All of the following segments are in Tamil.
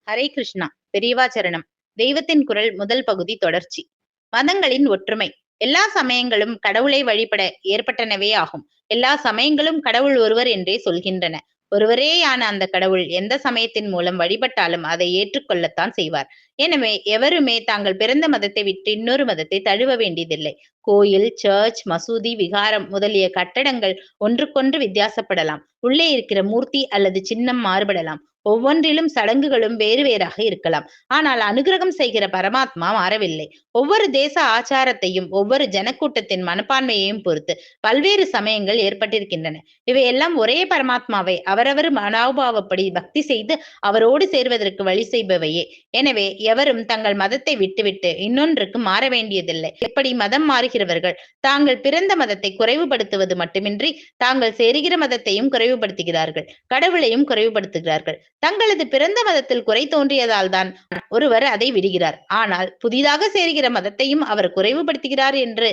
ஹரே கிருஷ்ணா. பெரியவா சரணம். தெய்வத்தின் குரல் முதல் பகுதி தொடர்ச்சி. மதங்களின் ஒற்றுமை. எல்லா சமயங்களும் கடவுளை வழிபட ஏற்பட்டனவே ஆகும். எல்லா சமயங்களும் கடவுள் ஒருவர் என்றே சொல்கின்றன. ஒருவரேயான அந்த கடவுள் எந்த சமயத்தின் மூலம் வழிபட்டாலும் அதை ஏற்றுக்கொள்ளத்தான் செய்வார். எனவே எவருமே தாங்கள் பிறந்த மதத்தை விட்டு இன்னொரு மதத்தை தழுவ வேண்டியதில்லை. கோயில், சர்ச், மசூதி, விகாரம் முதலிய கட்டடங்கள் ஒன்றுக்கொன்று வித்தியாசப்படலாம். உள்ளே இருக்கிற மூர்த்தி அல்லது சின்னம் மாறுபடலாம். ஒவ்வொன்றிலும் சடங்குகளும் வேறு வேறாக இருக்கலாம். ஆனால் அனுகிரகம் செய்கிற பரமாத்மா மாறவில்லை. ஒவ்வொரு தேச ஆச்சாரத்தையும் ஒவ்வொரு ஜனக்கூட்டத்தின் மனப்பான்மையையும் பொறுத்து பல்வேறு சமயங்கள் ஏற்பட்டிருக்கின்றன. இவையெல்லாம் ஒரே பரமாத்மாவை அவரவர் மனோபாவப்படி பக்தி செய்து அவரோடு சேர்வதற்கு வழி செய்பவையே. எனவே எவரும் தங்கள் மதத்தை விட்டுவிட்டு இன்னொன்றுக்கு மாற வேண்டியதில்லை. எப்படி மதம் மாறுகிறவர்கள் தாங்கள் பிறந்த மதத்தை குறைவுபடுத்துவது மட்டுமின்றி தாங்கள் சேருகிற மதத்தையும் குறைவுபடுத்துகிறார்கள், கடவுளையும் குறைவுபடுத்துகிறார்கள். தங்களது பிறந்த மதத்தில் குறை தோன்றியதால் தான் ஒருவர் அதை விடுகிறார். ஆனால் புதிதாக சேருகிற மதத்தையும் அவர் குறைவுபடுத்துகிறார் என்று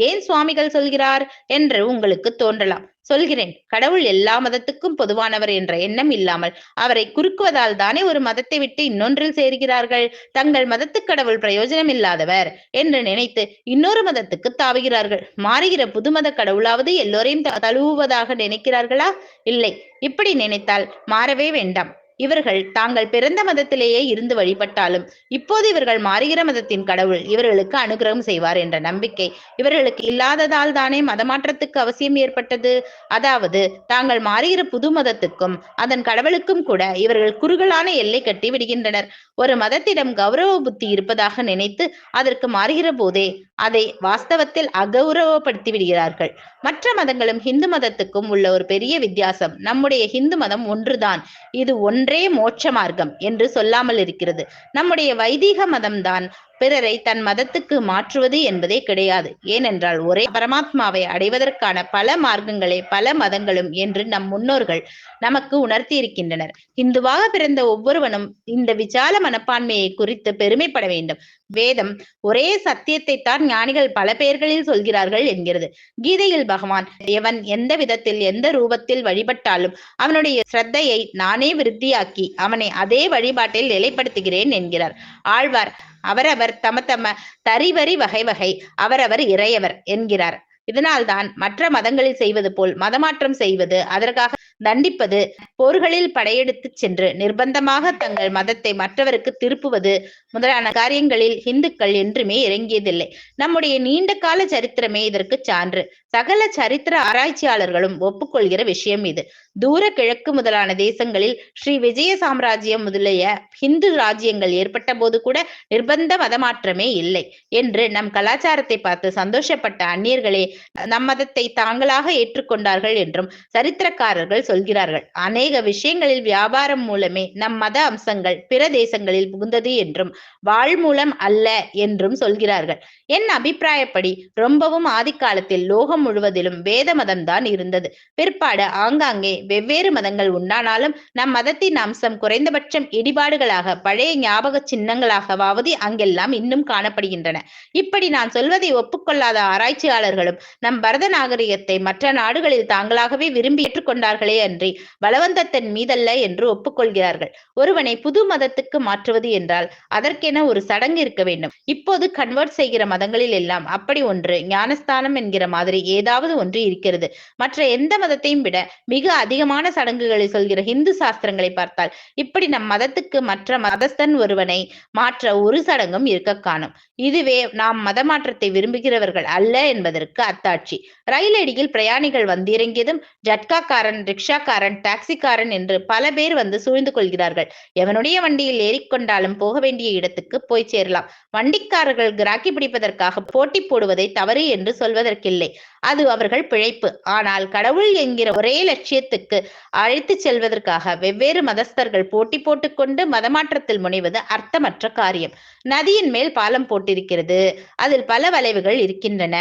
ஏன் சுவாமிகள் சொல்கிறார் என்று உங்களுக்கு தோன்றலாம். சொல்கிறேன். கடவுள் எல்லா மதத்துக்கும் பொதுவானவர் என்ற எண்ணம் இல்லாமல் அவரை குறுக்குவதால் தானே ஒரு மதத்தை விட்டு இன்னொன்றில் சேர்கிறார்கள். தங்கள் மதத்து கடவுள் பிரயோஜனம் இல்லாதவர் என்று நினைத்து இன்னொரு மதத்துக்கு தாவுகிறார்கள். மாறுகிற புதுமத கடவுளாவது எல்லோரையும் தழுவுவதாக நினைக்கிறார்களா? இல்லை. இப்படி நினைத்தால் மாறவே வேண்டாம். இவர்கள் தாங்கள் பிறந்த மதத்திலேயே இருந்து வழிபட்டாலும் இப்போது இவர்கள் மாறுகிற மதத்தின் கடவுள் இவர்களுக்கு அனுகிரகம் செய்வார் என்ற நம்பிக்கை இவர்களுக்கு இல்லாததால் தானே மதமாற்றத்துக்கு அவசியம் ஏற்பட்டது. அதாவது தாங்கள் மாறுகிற புது மதத்துக்கும் அதன் கடவுளுக்கும் கூட இவர்கள் குறுகலான எல்லை கட்டி விடுகின்றனர். ஒரு மதத்திடம் கௌரவ புத்தி இருப்பதாக நினைத்து அதற்கு மாறுகிற போதே அதை வாஸ்தவத்தில் அகௌரவப்படுத்தி விடுகிறார்கள். மற்ற மதங்களும் ஹிந்து மதத்துக்கும் உள்ள ஒரு பெரிய வித்தியாசம், நம்முடைய ஹிந்து மதம் ஒன்றுதான், இது ஒன்றே மோட்ச மார்க்கம் என்று சொல்லாமல் இருக்கிறது. நம்முடைய வைதீக மதம்தான் பிறரை தன் மதத்துக்கு மாற்றுவது என்பதே கிடையாது. ஏனென்றால் ஒரே பரமாத்மாவை அடைவதற்கான பல மார்க்கங்களே பல மதங்களும் என்று நம் முன்னோர்கள் நமக்கு உணர்த்தி இருக்கின்றனர். இந்துவாக பிறந்த ஒவ்வொருவனும் இந்த விசால மனப்பான்மையை குறித்து பெருமைப்பட வேண்டும். வேதம் ஒரே சத்தியத்தை தான் ஞானிகள் பல பெயர்களில் சொல்கிறார்கள் என்கிறது. கீதையில் பகவான் எவன் எந்த விதத்தில் எந்த ரூபத்தில் வழிபட்டாலும் அவனுடைய ஸ்ரத்தையை நானே விருத்தியாக்கி அவனை அதே வழிபாட்டில் நிலைப்படுத்துகிறேன் என்கிறார். ஆழ்வார் அவரவர் தம தரிவரி வகை வகை அவரவர் இறையவர் என்கிறார். இதனால்தான் மற்ற மதங்களில் செய்வது போல் மதமாற்றம் செய்வது, அதற்காக தண்டிப்பது, போர்களில் படையெடுத்து சென்று நிர்பந்தமாக தங்கள் மதத்தை மற்றவருக்கு திருப்புவது முதலான காரியங்களில் இந்துக்கள் என்றுமே இறங்கியதில்லை. நம்முடைய நீண்ட கால சரித்திரமே இதற்கு சான்று. சகல சரித்திர ஆராய்ச்சியாளர்களும் ஒப்புக்கொள்கிற விஷயம் இது. தூர கிழக்கு முதலான தேசங்களில் ஸ்ரீ விஜய சாம்ராஜ்யம் முதலிய ஹிந்து ராஜ்யங்கள் ஏற்பட்ட போது கூட நிர்பந்த மதமாற்றமே இல்லை என்று நம் கலாச்சாரத்தை பார்த்து சந்தோஷப்பட்ட அந்நியர்களே நம் மதத்தை தாங்களாக ஏற்றுக்கொண்டார்கள் என்றும் சரித்திரக்காரர்கள் சொல்கிறார்கள். அநேக விஷயங்களில் வியாபாரம் மூலமே நம் மத அம்சங்கள் பிற தேசங்களில் புகுந்தது என்றும் வாழ் மூலம் அல்ல என்றும் சொல்கிறார்கள். என் அபிப்பிராயப்படி ரொம்பவும் ஆதிக்காலத்தில் லோகம் முழுவதிலும் வேத மதம்தான் இருந்தது. பிற்பாடு ஆங்காங்கே வெவ்வேறு மதங்கள் உண்டானாலும் நம் மதத்தின் அம்சம் குறைந்தபட்சம் இடிபாடுகளாக பழைய ஞாபக சின்னங்களாகவாவது அங்கெல்லாம் இன்னும் காணப்படுகின்றன. இப்படி நான் சொல்வதை ஒப்புக்கொள்ளாத ஆராய்ச்சியாளர்களும் நம் பரத நாகரிகத்தை மற்ற நாடுகளில் தாங்களாகவே விரும்பி ஏற்றுக்கொண்டார்களே அன்றி பலவந்தத்தின் மீதல்ல என்று ஒப்புக்கொள்கிறார்கள். ஒருவனை புது மதத்துக்கு மாற்றுவது என்றால் அதற்கென ஒரு சடங்கு இருக்க வேண்டும். இப்போது கன்வெர்ட் செய்கிற மதங்களில் எல்லாம் அப்படி ஒன்று ஞானஸ்தானம் என்கிற மாதிரி ஏதாவது ஒன்று இருக்கிறது. மற்ற எந்த மதத்தையும் விட மிக அதிகமான சடங்குகளை சொல்கிற இந்து சாஸ்திரங்களை பார்த்தால் இப்படி நம் மதத்துக்கு மற்ற மதஸ்தன் ஒருவனை மாற்ற ஒரு சடங்கும் இருக்க காணும். இதுவே நாம் மதமாற்றத்தை விரும்புகிறவர்கள் அல்ல என்பதற்கு அத்தாட்சி. ரயில் அடியில் பிரயாணிகள் வந்திறங்கியதும் ஜட்காக்காரன், ரிக்ஷாக்காரன், டாக்ஸிக்காரன் என்று பல பேர் வந்து சூழ்ந்து கொள்கிறார்கள். எவனுடைய வண்டியில் ஏறிக்கொண்டாலும் போக வேண்டிய இடத்துக்கு போய் சேரலாம். வண்டிக்காரர்கள் கிராக்கி பிடிப்பதற்காக போட்டி போடுவதை தவறு என்று சொல்வதற்கில்லை. அது அவர்கள் பிழைப்பு. ஆனால் கடவுள் என்கிற ஒரே லட்சியத்துக்கு அழைத்து செல்வதற்காக வெவ்வேறு மதஸ்தர்கள் போட்டி போட்டுக்கொண்டு மதமாற்றத்தில் முனைவது அர்த்தமற்ற காரியம். நதியின் மேல் பாலம் போட்டிருக்கிறது. அதில் பல வளைவுகள் இருக்கின்றன.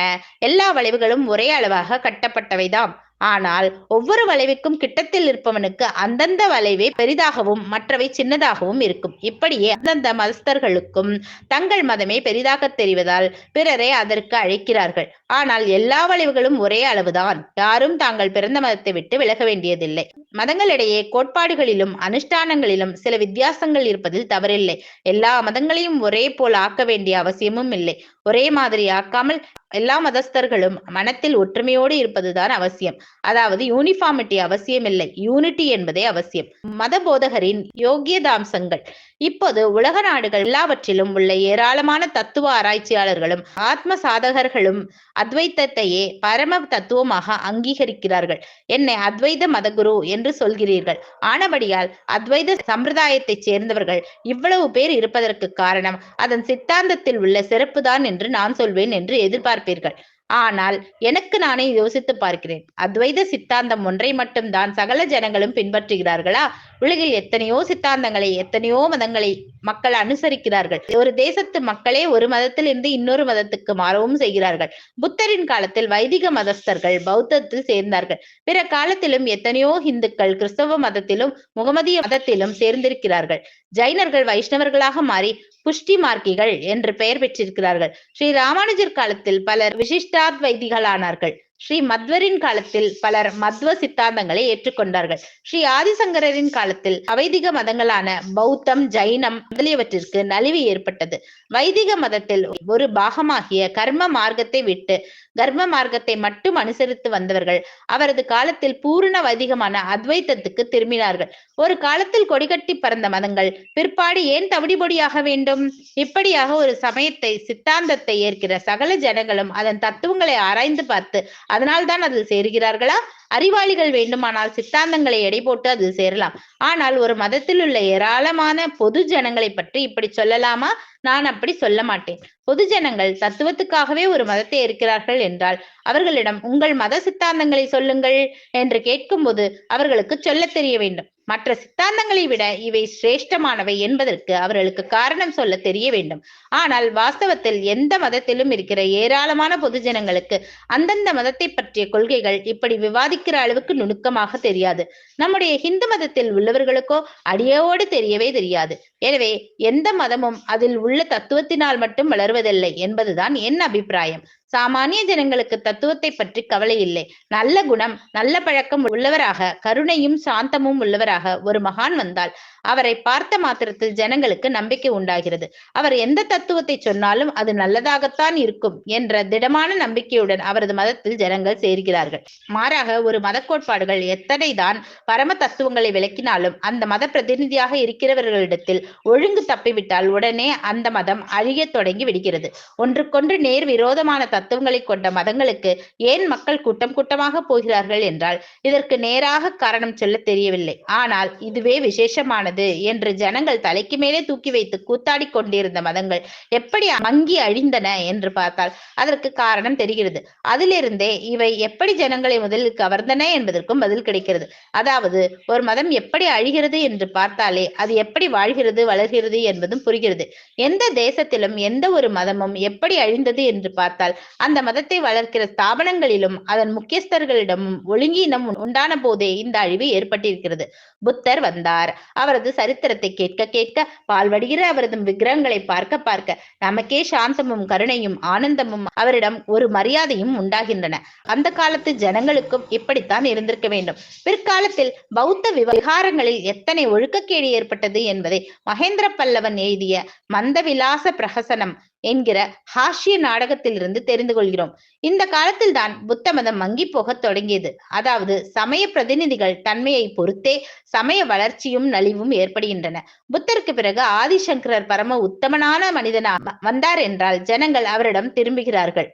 எல்லா வளைவுகளும் ஒரே அளவாக கட்டப்பட்டவைதான். ஆனால் ஒவ்வொரு வளைவுக்கும் கிட்டத்தில் இருப்பவனுக்கு அந்தந்த வளைவே பெரிதாகவும் மற்றவை சின்னதாகவும் இருக்கும். இப்படியே அந்தந்த மதஸ்தர்களுக்கும் தங்கள் மதமே பெரிதாக தெரிவதால் பிறரை அதற்கு அழைக்கிறார்கள். ஆனால் எல்லா வளைவுகளும் ஒரே அளவுதான். யாரும் தாங்கள் பிறந்த மதத்தை விட்டு விலக வேண்டியதில்லை. மதங்களிடையே கோட்பாடுகளிலும் அனுஷ்டானங்களிலும் சில வித்தியாசங்கள் இருப்பதில் தவறில்லை. எல்லா மதங்களையும் ஒரே போல் ஆக்க வேண்டிய அவசியமும் இல்லை. ஒரே மாதிரி ஆக்காமல் எல்லா மதஸ்தர்களும் மனத்தில் ஒற்றுமையோடு இருப்பதுதான் அவசியம். அதாவது யூனிஃபார்மிட்டி அவசியம் இல்லை, யூனிட்டி என்பதே அவசியம். மத போதகரின் யோகியதாம்சங்கள். இப்போது உலக நாடுகள் எல்லாவற்றிலும் உள்ள ஏராளமான தத்துவ ஆராய்ச்சியாளர்களும் ஆத்ம சாதகர்களும் அத்வைத்தத்தையே பரம தத்துவமாக அங்கீகரிக்கிறார்கள். என்னை அத்வைத மதகுரு என்று சொல்கிறீர்கள். ஆனபடியால் அத்வைத சம்பிரதாயத்தை சேர்ந்தவர்கள் இவ்வளவு பேர் இருப்பதற்கு காரணம் அதன் சித்தாந்தத்தில் உள்ள சிறப்புதான் என்று நான் சொல்வேன் என்று எதிர்பார்ப்பீர்கள். ஆனால் எனக்கு நானே யோசித்து பார்க்கிறேன். அத்வைத சித்தாந்தம் ஒன்றை மட்டும்தான் சகல ஜனங்களும் பின்பற்றுகிறார்களா? உலகில் எத்தனையோ சித்தாந்தங்களை, எத்தனையோ மதங்களை மக்கள் அனுசரிக்கிறார்கள். ஒரு தேசத்து மக்களே ஒரு மதத்தில் இருந்து இன்னொரு மதத்துக்கு மாறவும் செய்கிறார்கள். புத்தரின் காலத்தில் வைதிக மதஸ்தர்கள் பௌத்தத்தில் சேர்ந்தார்கள். பிற காலத்திலும் எத்தனையோ இந்துக்கள் கிறிஸ்தவ மதத்திலும் முகமதிய மதத்திலும் சேர்ந்திருக்கிறார்கள். ஜைனர்கள் வைஷ்ணவர்களாக மாறி புஷ்டி மார்க்கிகள் என்று பெயர் பெற்றிருக்கிறார்கள். ஸ்ரீ ராமானுஜர் காலத்தில் பலர் விசிஷ்டாத்வைதிகளானார்கள். ஸ்ரீ மத்வரின் காலத்தில் பலர் மத்வ சித்தாந்தங்களை ஏற்றுக்கொண்டார்கள். ஸ்ரீ ஆதிசங்கரின் காலத்தில் அவைதிக மதங்களான பௌத்தம், ஜைனம் முதலியவற்றிற்கு நலிவு ஏற்பட்டது. வைதிக மதத்தில் ஒரு பாகமாகிய கர்ம மார்க்கத்தை விட்டு கர்ம மார்க்கத்தை மட்டும் அனுசரித்து வந்தவர்கள் அவரது காலத்தில் பூரண வைதிகமான அத்வைத்தத்துக்கு திரும்பினார்கள். ஒரு காலத்தில் கொடிகட்டி பறந்த மதங்கள் பிற்பாடு ஏன் தவிடிபொடியாக வேண்டும்? இப்படியாக ஒரு சமயத்தை சித்தாந்தத்தை ஏற்கிற சகல ஜனங்களும் அதன் தத்துவங்களை ஆராய்ந்து பார்த்து அதனால்தான் அதில் சேருகிறார்களா? அறிவாளிகள் வேண்டுமானால் சித்தாந்தங்களை எடை போட்டு அதில் சேரலாம். ஆனால் ஒரு மதத்தில் உள்ள ஏராளமான பொது ஜனங்களை பற்றி இப்படி சொல்லலாமா? நான் அப்படி சொல்ல மாட்டேன். பொது ஜனங்கள் தத்துவத்துக்காகவே ஒரு மதத்தை இருக்கிறார்கள் என்றால் அவர்களிடம் உங்கள் மத சித்தாந்தங்களை சொல்லுங்கள் என்று கேட்கும்போது அவர்களுக்கு சொல்ல தெரிய வேண்டும். மற்ற சித்தாந்தங்களை விட இவை சிரேஷ்டமானவை என்பதற்கு அவர்களுக்கு காரணம் சொல்ல தெரிய வேண்டும். ஆனால் வாஸ்தவத்தில் எந்த மதத்திலும் இருக்கிற ஏராளமான பொதுஜனங்களுக்கு அந்தந்த மதத்தை பற்றிய கொள்கைகள் இப்படி விவாதிக்கிற அளவுக்கு நுணுக்கமாக தெரியாது. நம்முடைய ஹிந்து மதத்தில் உள்ளவர்களுக்கோ அடியோடு தெரியவே தெரியாது. எனவே எந்த மதமும் அதில் உள்ள தத்துவத்தினால் மட்டும் வளர்வதில்லை என்பதுதான் என் அபிப்பிராயம். சாமானிய ஜனங்களுக்கு தத்துவத்தை பற்றி கவலை இல்லை. நல்ல குணம், நல்ல பழக்கம் உள்ளவராக, கருணையும் சாந்தமும் உள்ளவராக ஒரு மகான் வந்தால் அவரை பார்த்த மாத்திரத்தில் ஜனங்களுக்கு நம்பிக்கை உண்டாகிறது. அவர் எந்த தத்துவத்தை சொன்னாலும் அது நல்லதாகத்தான் இருக்கும் என்ற திடமான நம்பிக்கையுடன் அவரது மதத்தில் ஜனங்கள் சேர்கிறார்கள். மாறாக ஒரு மத கோட்பாடுகள் எத்தனைதான் பரம தத்துவங்களை விளக்கினாலும் அந்த மத பிரதிநிதியாக இருக்கிறவர்களிடத்தில் ஒழுங்கு தப்பிவிட்டால் உடனே அந்த மதம் அழிய தொடங்கி விடுகிறது. ஒன்றுக்கொன்று நேர் விரோதமான தத்துவங்களை கொண்ட மதங்களுக்கு ஏன் மக்கள் கூட்டம் கூட்டமாக போகிறார்கள் என்றால் இதற்கு நேராக காரணம் சொல்ல தெரியவில்லை. ஆனால் இதுவே விசேஷமானது என்று ஜனங்கள் தலைக்கு மேலே தூக்கி வைத்து கூத்தாடி கொண்டிருந்த மதங்கள் எப்படி மங்கி அழிந்தன என்று பார்த்தால் அதற்கு காரணம் தெரிகிறது. அதிலிருந்தே இவை எப்படி ஜனங்களை முதலில் கவர்ந்தன என்பதற்கும் பதில் கிடைக்கிறது. அதாவது ஒரு மதம் எப்படி அழிகிறது என்று பார்த்தாலே அது எப்படி வாழ்கிறது, வளர்கிறது என்பதும் புரிகிறது. எந்த தேசத்திலும் எந்த ஒரு மதமும் எப்படி அழிந்தது என்று பார்த்தால் அந்த மதத்தை வளர்க்கிற ஸ்தாபனங்களிலும் அதன் முக்கியஸ்தர்களிடமும் ஒழுங்கீனம் உண்டான போதே இந்த அழிவு ஏற்பட்டிருக்கிறது. புத்தர் வந்தார். அவரது சரித்திரத்தை கேட்க கேட்க பால்வடிகிற அவரது விக்கிரகங்களை பார்க்க பார்க்க நமக்கே சாந்தமும் கருணையும் ஆனந்தமும் அவரிடம் ஒரு மரியாதையும் உண்டாகின்றன. அந்த காலத்து ஜனங்களுக்கும் இப்படித்தான் இருந்திருக்க வேண்டும். பிற்காலத்தில் பௌத்த விவகாரங்களில் எத்தனை ஒழுக்கக்கேடு ஏற்பட்டது என்பதை மகேந்திர பல்லவன் எழுதிய மந்தவிலாச பிரஹசனம் என்கிற ஹாஷ்ய நாடகத்திலிருந்து தெரிந்து கொள்கிறோம். இந்த காலத்தில் தான் புத்த மதம் மங்கி போக தொடங்கியது. அதாவது சமய பிரதிநிதிகள் தன்மையை பொறுத்தே சமய வளர்ச்சியும் நலிவும் ஏற்படுகின்றன. புத்தருக்கு பிறகு ஆதிசங்கரர் பரம உத்தமனான மனிதனா வந்தார் என்றால் ஜனங்கள் அவரிடம் திரும்புகிறார்கள்.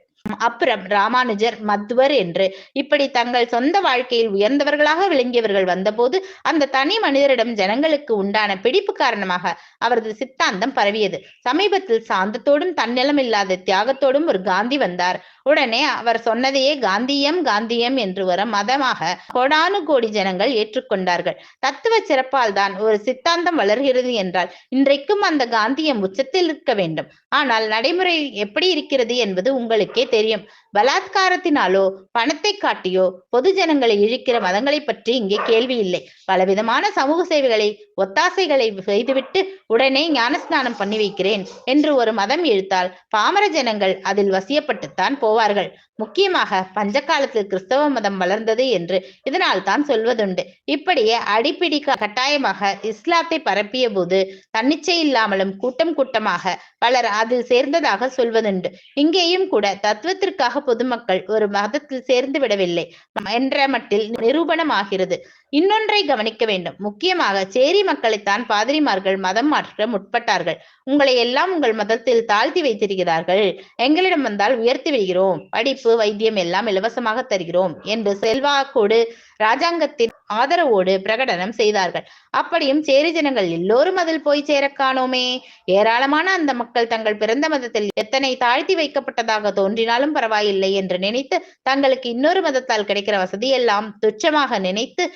அப்புறம் ராமானுஜர், மத்வர் என்று இப்படி தங்கள் சொந்த வாழ்க்கையில் உயர்ந்தவர்களாக விளங்கியவர்கள் வந்தபோது அந்த தனி மனிதரிடம் ஜனங்களுக்கு உண்டான பிடிப்பு காரணமாக அவரது சித்தாந்தம் பரவியது. சமீபத்தில் சாந்தத்தோடும் தன்னலம் இல்லாத தியாகத்தோடும் ஒரு காந்தி வந்தார். உடனே அவர் சொன்னதையே காந்தியம் காந்தியம் என்று வர மதமாக கோடானு கோடி ஜனங்கள் ஏற்றுக்கொண்டார்கள். தத்துவ சிறப்பால் தான் ஒரு சித்தாந்தம் வளர்கிறது என்றால் இன்றைக்கும் அந்த காந்தியம் உச்சத்தில் இருக்க வேண்டும். ஆனால் நடைமுறை எப்படி இருக்கிறது என்பது உங்களுக்கே தெரியும். பலாத்காரத்தினாலோ பணத்தை காட்டியோ பொது ஜனங்களை இழுக்கிற மதங்களை பற்றி இங்கே கேள்வி இல்லை. பலவிதமான சமூக சேவைகளை ஒத்தாசைகளை செய்துவிட்டு உடனே ஞானஸ்நானம் பண்ணி வைக்கிறேன் என்று ஒரு மதம் இழுத்தால் பாமர ஜனங்கள் அதில் வசியப்பட்டுத்தான் போவார்கள். முக்கியமாக பஞ்ச காலத்தில் கிறிஸ்தவ மதம் வளர்ந்தது என்று இதனால் தான் சொல்வதுண்டு. இப்படியே அடிப்பிடி கட்டாயமாக இஸ்லாத்தை பரப்பிய போது தன்னிச்சை இல்லாமலும் கூட்டம் கூட்டமாக பலர் அதில் சேர்ந்ததாக சொல்வதுண்டு. இங்கேயும் கூட தத்துவத்திற்காக பொதுமக்கள் ஒரு மதத்தில் சேர்ந்து விடவில்லை என்ற மட்டில் நிரூபணமாகிறது. இன்னொன்றை கவனிக்க வேண்டும். முக்கியமாக சேரி மக்களைத்தான் பாதிரிமார்கள் மதம் மாற்ற முற்பட்டார்கள். உங்களை எல்லாம் உங்கள் மதத்தில் தாழ்த்தி வைத்திருக்கிறார்கள், எங்களிடம் வந்தால் உயர்த்தி விடுகிறோம், படிப்பு வைத்தியம் எல்லாம் இலவசமாக தருகிறோம் என்று செல்வாக்கோடு ராஜாங்கத்தின் ஆதரவோடு பிரகடனம் செய்தார்கள். அப்படியும் சேரி ஜனங்கள் எல்லோரும் அதில் போய் சேர காணோமே. ஏராளமான அந்த மக்கள் தங்கள் பிறந்த மதத்தில் எத்தனை தாழ்த்தி வைக்கப்பட்டதாக தோன்றினாலும் பரவாயில்லை என்று நினைத்து தங்களுக்கு இன்னொரு மதத்தால் கிடைக்கிற வசதியெல்லாம் துச்சமாக நினைத்து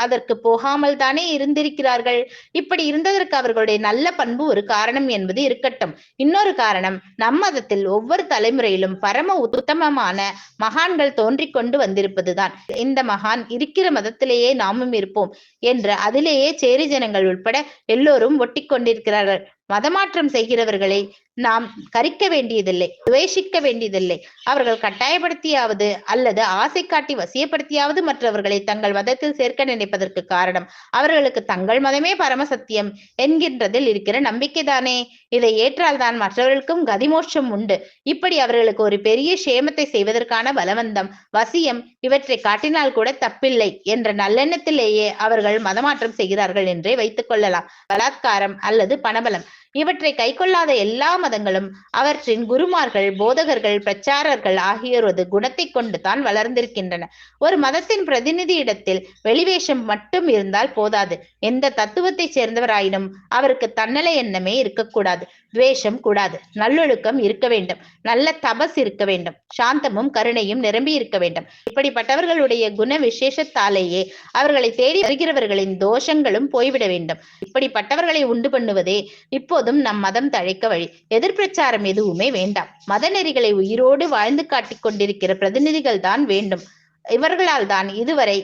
அதற்கு போகாமல் தானே இருந்திருக்கிறார்கள். இப்படி இருந்ததற்கு அவர்களுடைய நல்ல பண்பு ஒரு காரணம் என்பது இருக்கட்டும். இன்னொரு காரணம், நம் மதத்தில் ஒவ்வொரு தலைமுறையிலும் பரம உத்தமமான மகான்கள் தோன்றிக் கொண்டு வந்திருப்பதுதான். இந்த மகான் இருக்கிற மதத்திலேயே நாமும் இருப்போம் என்று அதிலேயே சேரி ஜனங்கள் உட்பட எல்லோரும் ஒட்டி கொண்டிருக்கிறார்கள். மதமாற்றம் செய்கிறவர்களை நாம் கரிக்க வேண்டியதில்லை, துவேஷிக்க வேண்டியதில்லை. அவர்கள் கட்டாயப்படுத்தியாவது அல்லது ஆசை காட்டி வசியப்படுத்தியாவது மற்றவர்களை தங்கள் மதத்தில் சேர்க்க நினைப்பதற்கு காரணம் அவர்களுக்கு தங்கள் மதமே பரமசத்தியம் என்கின்றதில் இருக்கிற நம்பிக்கைதானே. இதை ஏற்றால்தான் மற்றவர்களுக்கும் கதிமோட்சம் உண்டு. இப்படி அவர்களுக்கு ஒரு பெரிய சேமத்தை செய்வதற்கான பலவந்தம், வசியம் இவற்றை காட்டினால் கூட தப்பில்லை என்ற நல்லெண்ணத்திலேயே அவர்கள் மதமாற்றம் செய்கிறார்கள் என்றே வைத்துக் கொள்ளலாம். பலாத்காரம் அல்லது பணபலம் இவற்றை கைக்கொள்ளாத எல்லா மதங்களும் அவற்றின் குருமார்கள், போதகர்கள், பிரச்சாரர்கள் ஆகியோரது குணத்தை கொண்டு தான் வளர்ந்திருக்கின்றன. ஒரு மதத்தின் பிரதிநிதி இடத்தில் வெளிவேஷம் மட்டும் இருந்தால் போதாது. எந்த தத்துவத்தை சேர்ந்தவராயினும் அவருக்கு தன்னல எண்ணமே இருக்கக்கூடாது, துவேஷம் கூடாது, நல்லொழுக்கம் இருக்க வேண்டும், நல்ல தபஸ் இருக்க வேண்டும், சாந்தமும் கருணையும் நிரம்பி இருக்க வேண்டும். இப்படிப்பட்டவர்களுடைய குண விசேஷத்தாலேயே அவர்களை தேடி வருகிறவர்களின் தோஷங்களும் போய்விட வேண்டும். இப்படிப்பட்டவர்களை உண்டு பண்ணுவதே இப்போதும் நம் மதம் தழைக்க வழி. எதிர்பிரச்சாரம் எதுவுமே வேண்டாம். மத நெறிகளை உயிரோடு வாழ்ந்து காட்டிக் கொண்டிருக்கிற பிரதிநிதிகள் தான் வேண்டும். இவர்களால் தான் இதுவரை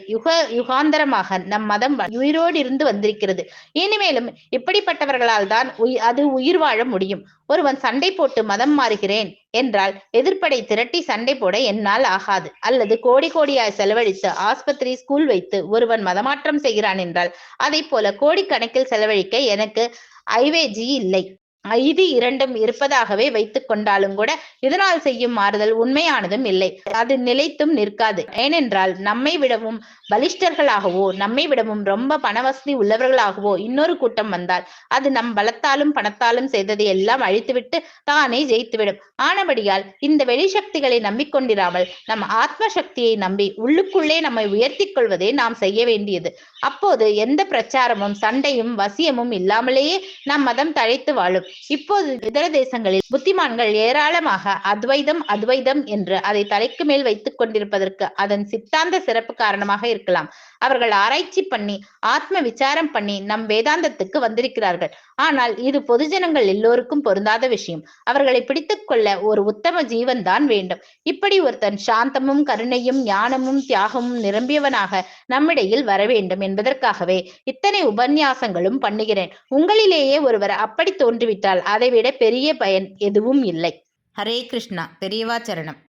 யுகாந்தரமாக நம் மதம் உயிரோடு இருந்து வந்திருக்கிறது. இனிமேலும் இப்படிப்பட்டவர்களால் தான் அது உயிர் வாழ முடியும். ஒருவன் சண்டை போட்டு மதம் மாறுகிறேன் என்றால் எதிர்ப்படை திரட்டி சண்டை போட என்னால் ஆகாது. அல்லது கோடி கோடியாய் செலவழித்து ஆஸ்பத்திரி, ஸ்கூல் வைத்து ஒருவன் மதமாற்றம் செய்கிறான் என்றால் அதை போல கோடிக்கணக்கில் செலவழிக்க எனக்கு ஐவேஜி இல்லை. இது இரண்டும் இருப்பதாகவே வைத்துக் கொண்டாலும் கூட இதனால் செய்யும் மாறுதல் உண்மையானதும் இல்லை. அது நிலைத்தும் நிற்காது. ஏனென்றால் நம்மை விடவும் பலிஷ்டர்களாகவோ நம்மை விடவும் ரொம்ப பணவசதி உள்ளவர்களாகவோ இன்னொரு கூட்டம் வந்தால் அது நம் பலத்தாலும் பணத்தாலும் செய்ததை எல்லாம் அழித்துவிட்டு தானே ஜெயித்துவிடும். ஆனபடியால் இந்த வெளிசக்திகளை நம்பிக்கொண்டிராமல் நம் ஆத்ம சக்தியை நம்பி உள்ளுக்குள்ளே நம்மை உயர்த்தி கொள்வதே நாம் செய்ய வேண்டியது. அப்போது எந்த பிரச்சாரமும் சண்டையும் வசியமும் இல்லாமலேயே நம் மதம் தழைத்து வாழும். இப்போது இதர தேசங்களில் புத்திமான்கள் ஏராளமாக அத்வைதம் அத்வைதம் என்று அதை தலைக்கு மேல் வைத்துக் கொண்டிருப்பதற்கு அதன் சித்தாந்த சிறப்பு காரணமாக இருக்கலாம். அவர்கள் ஆராய்ச்சி பண்ணி ஆத்ம விசாரம் பண்ணி நம் வேதாந்தத்துக்கு வந்திருக்கிறார்கள். ஆனால் இது பொதுஜனங்கள் எல்லோருக்கும் பொருந்தாத விஷயம். அவர்களை பிடித்துக் கொள்ள ஒரு உத்தம ஜீவன் தான் வேண்டும். இப்படி ஒருத்தன் சாந்தமும் கருணையும் ஞானமும் தியாகமும் நிரம்பியவனாக நம்மிடையில் வர வேண்டும் என்பதற்காகவே இத்தனை உபன்யாசங்களும் பண்ணுகிறேன். உங்களிலேயே ஒருவர் அப்படி தோன்றிவிட்டால் அதைவிட பெரிய பயன் எதுவும் இல்லை. ஹரே கிருஷ்ணா. பெரியவா சரணம்.